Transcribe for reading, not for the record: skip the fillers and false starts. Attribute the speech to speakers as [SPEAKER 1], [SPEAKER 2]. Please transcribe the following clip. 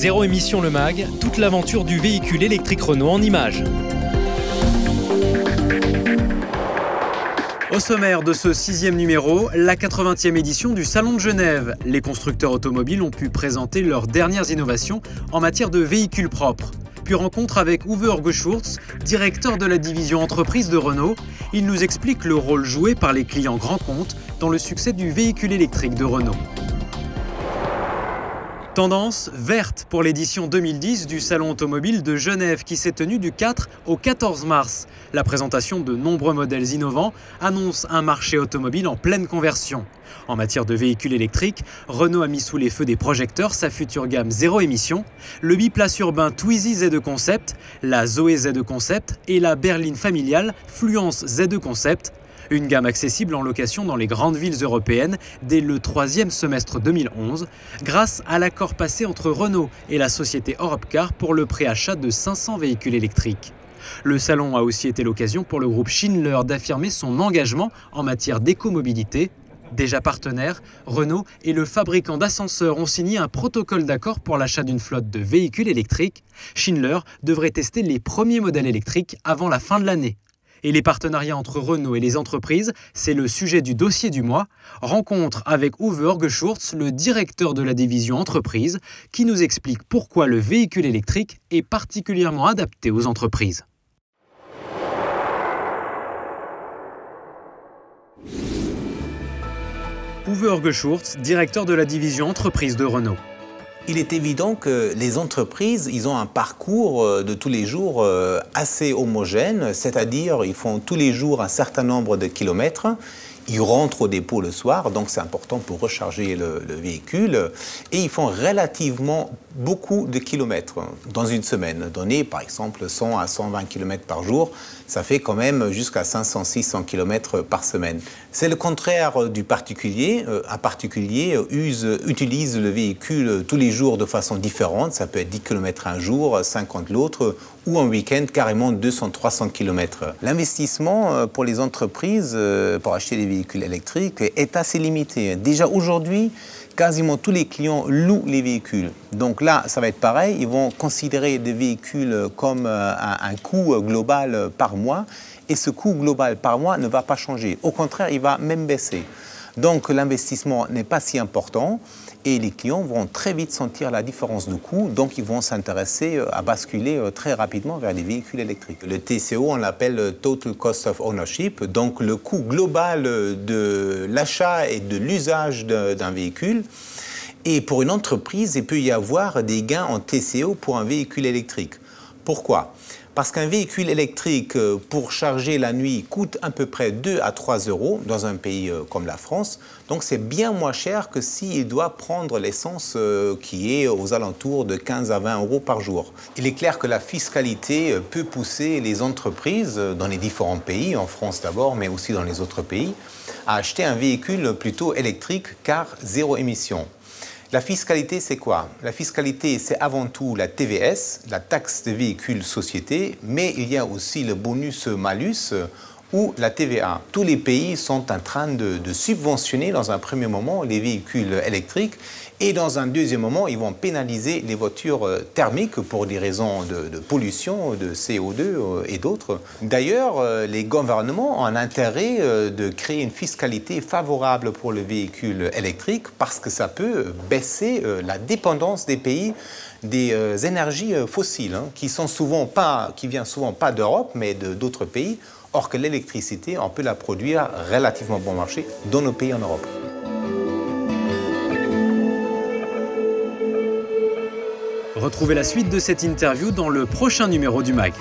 [SPEAKER 1] Zéro émission le MAG, toute l'aventure du véhicule électrique Renault en images. Au sommaire de ce 6e numéro, la 80e édition du Salon de Genève. Les constructeurs automobiles ont pu présenter leurs dernières innovations en matière de véhicules propres. Puis rencontre avec Uwe Orgeschurz, directeur de la division entreprise de Renault. Il nous explique le rôle joué par les clients grands comptes dans le succès du véhicule électrique de Renault. Tendance verte pour l'édition 2010 du Salon automobile de Genève qui s'est tenue du 4 au 14 mars. La présentation de nombreux modèles innovants annonce un marché automobile en pleine conversion. En matière de véhicules électriques, Renault a mis sous les feux des projecteurs sa future gamme zéro émission, le biplace urbain Twizy Z2 Concept, la Zoé Z2 Concept et la berline familiale Fluence Z2 Concept. Une gamme accessible en location dans les grandes villes européennes dès le 3e semestre 2011, grâce à l'accord passé entre Renault et la société Europcar pour le préachat de 500 véhicules électriques. Le salon a aussi été l'occasion pour le groupe Schindler d'affirmer son engagement en matière d'écomobilité. Déjà partenaires, Renault et le fabricant d'ascenseurs ont signé un protocole d'accord pour l'achat d'une flotte de véhicules électriques. Schindler devrait tester les premiers modèles électriques avant la fin de l'année. Et les partenariats entre Renault et les entreprises, c'est le sujet du dossier du mois. Rencontre avec Uwe Orgeschurz, le directeur de la division entreprise, qui nous explique pourquoi le véhicule électrique est particulièrement adapté aux entreprises. Uwe Orgeschurz, directeur de la division entreprise de Renault.
[SPEAKER 2] Il est évident que les entreprises, ils ont un parcours de tous les jours assez homogène, c'est-à-dire ils font tous les jours un certain nombre de kilomètres. Ils rentrent au dépôt le soir, donc c'est important pour recharger le véhicule. Et ils font relativement beaucoup de kilomètres dans une semaine donnée, par exemple 100 à 120 km par jour. Ça fait quand même jusqu'à 500-600 km par semaine. C'est le contraire du particulier. Un particulier utilise le véhicule tous les jours de façon différente. Ça peut être 10 km un jour, 50 l'autre, ou en week-end carrément 200-300 km. L'investissement pour les entreprises pour acheter des véhicules électriques est assez limité. Déjà aujourd'hui, quasiment tous les clients louent les véhicules. Donc là, ça va être pareil. Ils vont considérer des véhicules comme un coût global par mois. Et ce coût global par mois ne va pas changer. Au contraire, il va même baisser. Donc l'investissement n'est pas si important. Et les clients vont très vite sentir la différence de coût. Donc ils vont s'intéresser à basculer très rapidement vers les véhicules électriques. Le TCO, on l'appelle Total Cost of Ownership. Donc le coût global de l'achat et de l'usage d'un véhicule. Et pour une entreprise, il peut y avoir des gains en TCO pour un véhicule électrique. Pourquoi ? Parce qu'un véhicule électrique, pour charger la nuit, coûte à peu près 2 à 3 euros dans un pays comme la France. Donc c'est bien moins cher que s'il doit prendre l'essence qui est aux alentours de 15 à 20 euros par jour. Il est clair que la fiscalité peut pousser les entreprises dans les différents pays, en France d'abord, mais aussi dans les autres pays, à acheter un véhicule plutôt électrique car zéro émission. La fiscalité, c'est quoi? La fiscalité, c'est avant tout la TVS, la taxe de véhicules société, mais il y a aussi le bonus-malus ou la TVA. Tous les pays sont en train de subventionner dans un premier moment les véhicules électriques et dans un deuxième moment, ils vont pénaliser les voitures thermiques pour des raisons de pollution, de CO2 et d'autres. D'ailleurs, les gouvernements ont un intérêt de créer une fiscalité favorable pour le véhicule électrique parce que ça peut baisser la dépendance des pays des énergies fossiles qui viennent souvent pas d'Europe mais d'autres pays. Or que l'électricité, on peut la produire relativement bon marché dans nos pays en Europe.
[SPEAKER 1] Retrouvez la suite de cette interview dans le prochain numéro du MAG.